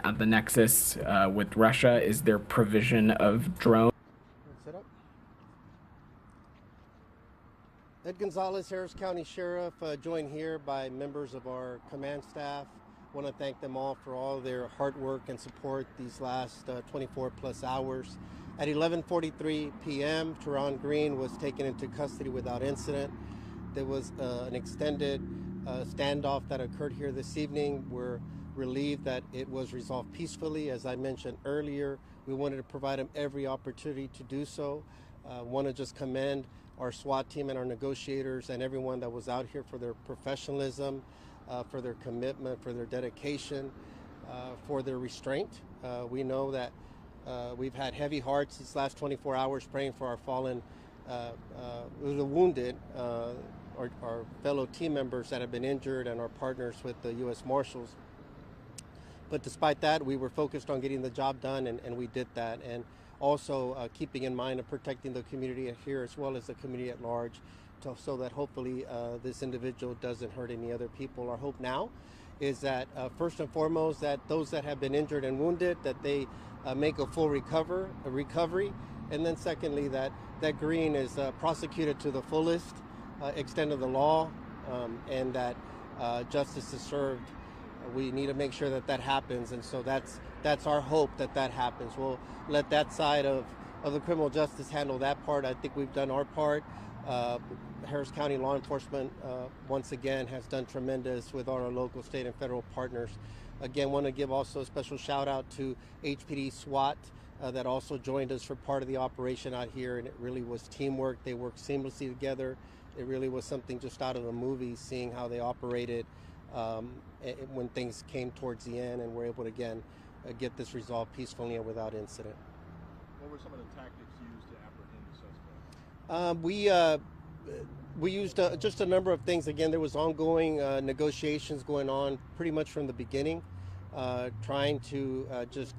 at the nexus with Russia? Is there provision of drones? Set up. Ed Gonzalez, Harris County Sheriff, joined here by members of our command staff. Want to thank them all for all their hard work and support these last 24 plus hours. At 11:43 p.m., Terran Green was taken into custody without incident. There was an extended standoff that occurred here this evening. We're relieved that it was resolved peacefully. As I mentioned earlier, we wanted to provide him every opportunity to do so. Want to just commend our SWAT team and our negotiators and everyone that was out here for their professionalism, for their commitment, for their dedication, for their restraint. We know that we've had heavy hearts these last 24 hours praying for our fallen, the wounded, our fellow team members that have been injured and our partners with the U.S. Marshals. But despite that, we were focused on getting the job done, and we did that. And also keeping in mind of protecting the community here as well as the community at large, so that hopefully this individual doesn't hurt any other people. Our hope now is that first and foremost that those that have been injured and wounded, that they make a full recovery, and then secondly that Green is prosecuted to the fullest extent of the law, and that justice is served. We need to make sure that happens, and so that's our hope that happens. We'll let that side of the criminal justice handle that part. I think we've done our part. Harris County law enforcement once again has done tremendous with our local, state, and federal partners. Again, want to give also a special shout out to HPD SWAT that also joined us for part of the operation out here, and it really was teamwork. They worked seamlessly together. It really was something just out of the movie, seeing how they operated when things came towards the end, and we're able to again get this resolved peacefully and without incident. What were some of the tactics used to apprehend the suspect? We used just a number of things. Again, there was ongoing negotiations going on pretty much from the beginning, trying to just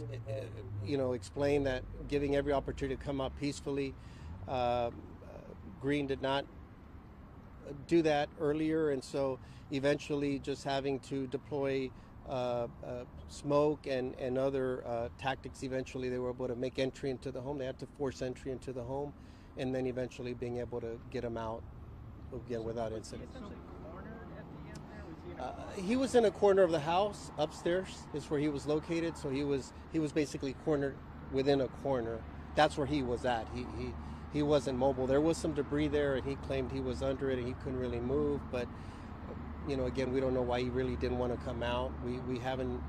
explain that, giving every opportunity to come out peacefully. Green did not do that earlier, and so eventually just having to deploy smoke and other tactics. Eventually they were able to make entry into the home. They had to force entry into the home, and then eventually being able to get him out again without incident. He was in a corner of the house upstairs is where he was located, so he was basically cornered within a corner. That's where he was at. He wasn't mobile. There was some debris there, and he claimed he was under it and he couldn't really move. But again, we don't know why he really didn't want to come out. We haven't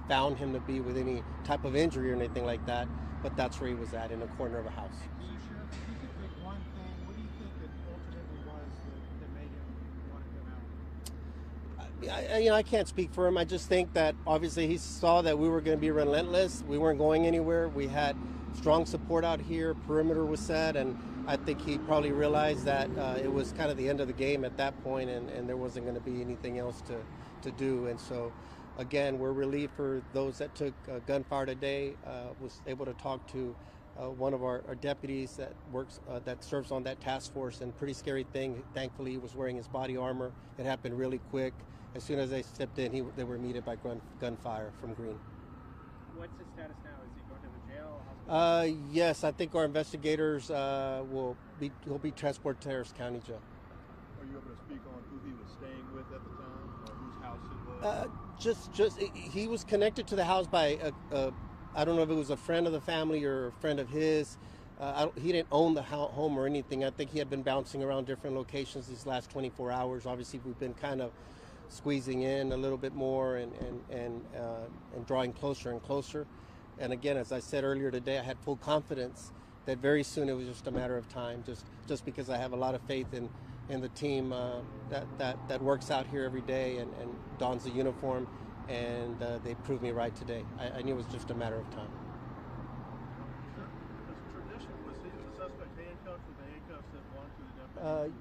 found him to be with any type of injury or anything like that. But that's where he was at, in a corner of a house. I can't speak for him. I just think that obviously he saw that we were going to be relentless. We weren't going anywhere. We had strong support out here. Perimeter was set, and I think he probably realized that it was kind of the end of the game at that point, and there wasn't going to be anything else to do. And so, again, we're relieved for those that took gunfire today. Was able to talk to one of our deputies that works that serves on that task force, and pretty scary thing. Thankfully, he was wearing his body armor. It happened really quick. As soon as they stepped in, they were meted by gunfire from Green. What's his status now? Is he going to the jail? Hospital? Yes, I think our investigators will be transported to Harris County Jail. Are you able to speak on who he was staying with at the time, or whose house it was? He was connected to the house by I don't know if it was a friend of the family or a friend of his. He didn't own the home or anything. I think he had been bouncing around different locations these last 24 hours. Obviously, we've been kind of squeezing in a little bit more and drawing closer and closer. And again, as I said earlier today, I had full confidence that very soon it was just a matter of time, just because I have a lot of faith in the team that works out here every day and dons the uniform, and they proved me right today. I knew it was just a matter of time. As a tradition, was the suspect handcuffed with the handcuffs that belonged to the deputy?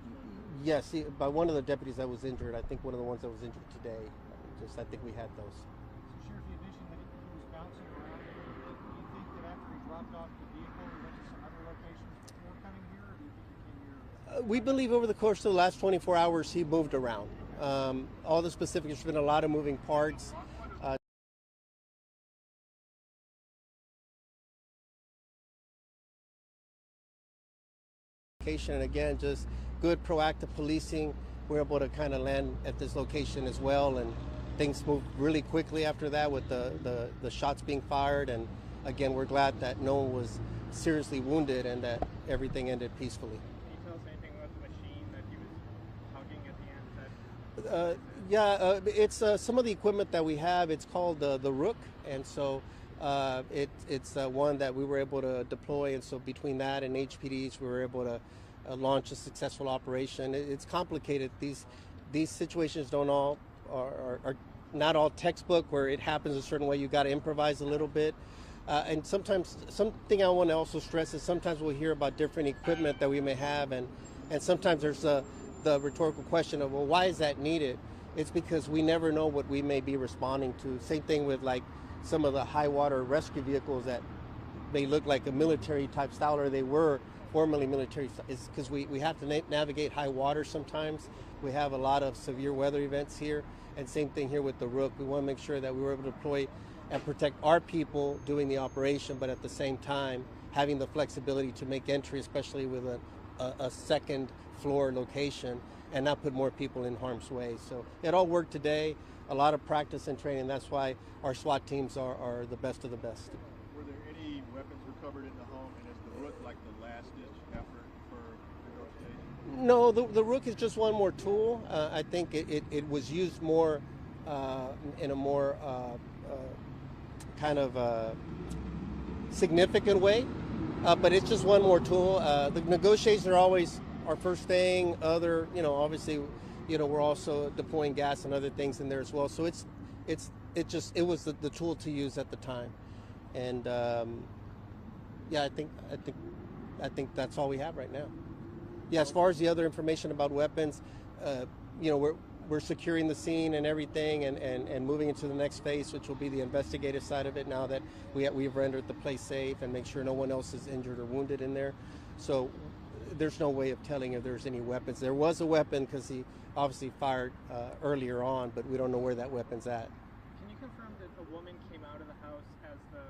Yes, by one of the deputies that was injured. I think one of the ones that was injured today. I think we had those. So, Sheriff, you mentioned that he was bouncing around. Do you think that after he dropped off the vehicle, he went to some other locations before coming here, or do you think he came here? We believe over the course of the last 24 hours, he moved around. All the specifics, there's been a lot of moving parts. location. And again, just good proactive policing. We're able to kind of land at this location as well, and things moved really quickly after that with the shots being fired. And again, we're glad that no one was seriously wounded and that everything ended peacefully. Can you tell us anything about the machine that he was hugging at the end? It's some of the equipment that we have. It's called the Rook, and so it's one that we were able to deploy. And so between that and HPDs, we were able to launch a successful operation. It's complicated. These situations don't all are not all textbook where it happens a certain way. You got to improvise a little bit. And sometimes, something I want to also stress is sometimes we'll hear about different equipment that we may have, and sometimes there's the rhetorical question of, well, why is that needed? It's because we never know what we may be responding to. Same thing with like some of the high water rescue vehicles that may look like a military type style, or they were formerly military. It's because we have to navigate high water sometimes. We have a lot of severe weather events here, and same thing here with the Rook. We want to make sure that we were able to deploy and protect our people doing the operation, but at the same time having the flexibility to make entry, especially with a second floor location, and not put more people in harm's way. So it all worked today, a lot of practice and training. That's why our SWAT teams are the best of the best. Were there any weapons recovered in the home, and is the Rook like the last-ditch effort for negotiation? No, the Rook is just one more tool. I think it was used more in a more kind of significant way, but it's just one more tool. The negotiations are always our first thing. Obviously, we're also deploying gas and other things in there as well. So it was the tool to use at the time, and I think that's all we have right now. Yeah, as far as the other information about weapons, we're securing the scene and everything, and moving into the next phase, which will be the investigative side of it. Now that we've rendered the place safe and make sure no one else is injured or wounded in there, so there's no way of telling if there's any weapons. There was a weapon because he obviously fired earlier on, but we don't know where that weapon's at. Can you confirm that a woman came out of the house as the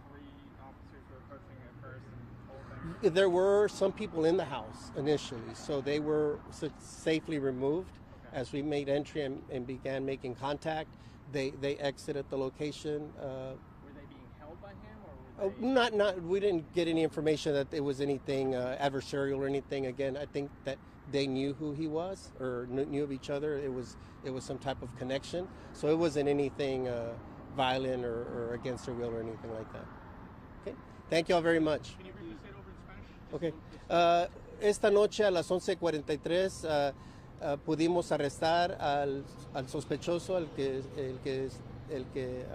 three officers were approaching at first and told them? There were some people in the house initially, so they were safely removed. Okay. As we made entry and began making contact, they exited the location. Were they being held by him, or were they... Not. We didn't get any information that it was anything adversarial or anything. Again, I think that they knew who he was or knew of each other. It was some type of connection. So it wasn't anything violent or against their will or anything like that. Okay. Thank you all very much. Can you briefly say it over in Spanish? Okay. Esta noche a las 11:43 pudimos arrestar al sospechoso, el que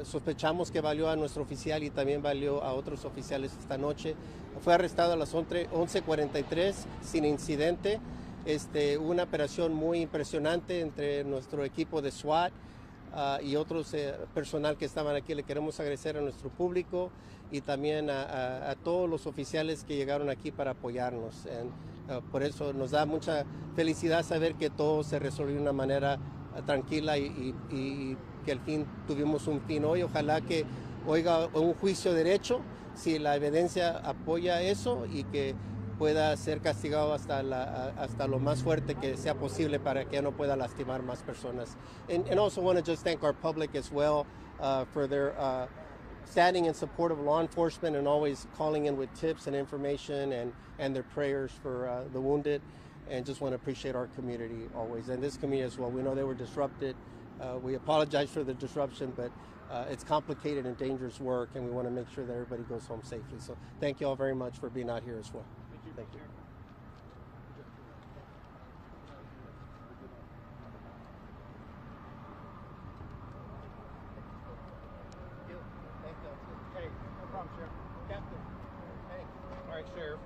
sospechamos que valió a nuestro oficial y también valió a otros oficiales esta noche. Fue arrestado a las 11:43 sin incidente. Una operación muy impresionante entre nuestro equipo de SWAT y otros personal que estaban aquí. Le queremos agradecer a nuestro público y también a todos los oficiales que llegaron aquí para apoyarnos. Por eso nos da mucha felicidad saber que todo se resolvió de una manera tranquila y que al fin tuvimos un fin hoy. Ojalá que oiga un juicio derecho si la evidencia apoya eso y que pueda ser castigado hasta lo más fuerte que sea posible para que ya no pueda lastimar más personas. And also want to just thank our public as well for their standing in support of law enforcement and always calling in with tips and information and their prayers for the wounded. And just want to appreciate our community always, and this community as well. We know they were disrupted. We apologize for the disruption, but it's complicated and dangerous work, and we want to make sure that everybody goes home safely. So thank you all very much for being out here as well. Thank you. Hey, no problem, Sheriff. Captain. Hey. All right, Sheriff.